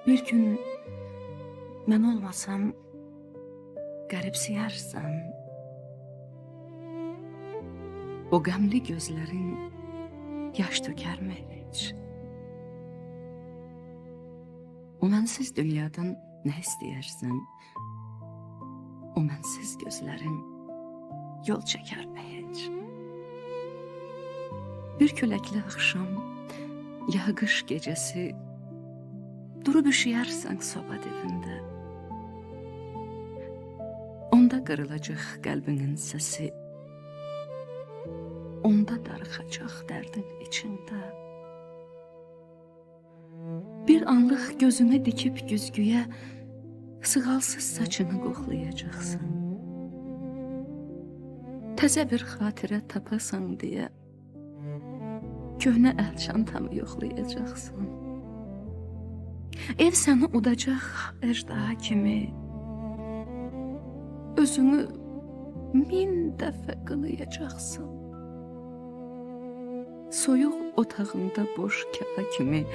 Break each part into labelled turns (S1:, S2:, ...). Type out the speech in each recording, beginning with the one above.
S1: Bir gün mən olmasam qəribsiyərsən. O qəmli gözlərin yaş tökərmi heç? O mənsiz dünyadan nə istəyərsən? O mənsiz gözlərin yol çəkərmi heç? Bir küləkli axşam, ya qış gecəsi durub üşüyərsən soba dibində. Onda qırılacaq qəlbinin səsi, onda darıxacaq dərdin içində. Bir anlıq gözünü dikib güzgüyə, sığalsız saçını qoxlayacaqsan. Təzə bir xatirə tapasan deyə, köhnə əl çantamı yoxlayacaqsan. Ev səni udacaq əjdaha kimi, özünü 1000 dəfə qınayacaqsan. Soyuq otağında boş kafa kimi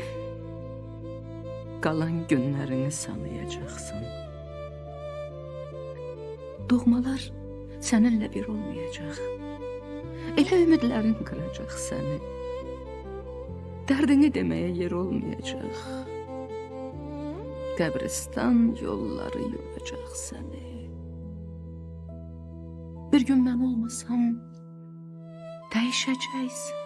S1: qalan günlərini sanayacaqsan. Doğmalar səninlə bir olmayacaq. Elə ümidlərin qıracaq səni. Dərdini deməyə yer olmayacaq. Qəbristan yolları yuracaq səni. Bir gün mən olmasam dəyişəcəksən.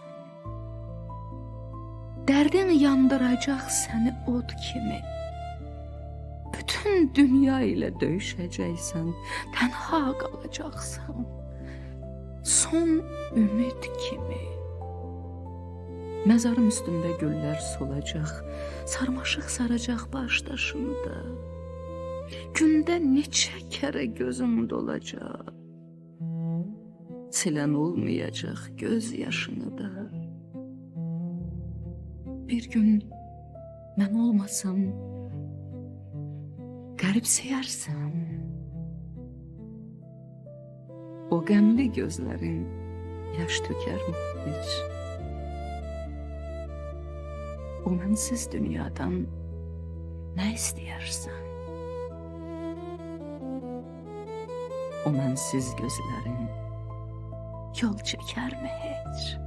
S1: Dərdin yandıracaq səni od kimi. Bütün dünya ilə döyüşəcəksən, tənha qalacaqsan. Son ümid kimi. Məzarım üstündə güllər solacaq, sarmaşıq saracaq baş daşında. Gündə neçə kərə gözüm dolacaq. Silən olmayacaq göz yaşını da. Bir gün mən olmasam qəribsiyərsən. O qəmli gözlərin yaş tökərmi heç? O mənsiz dünyadan nə istəyərsən? O mənsiz gözlərin yol çəkərmi heç?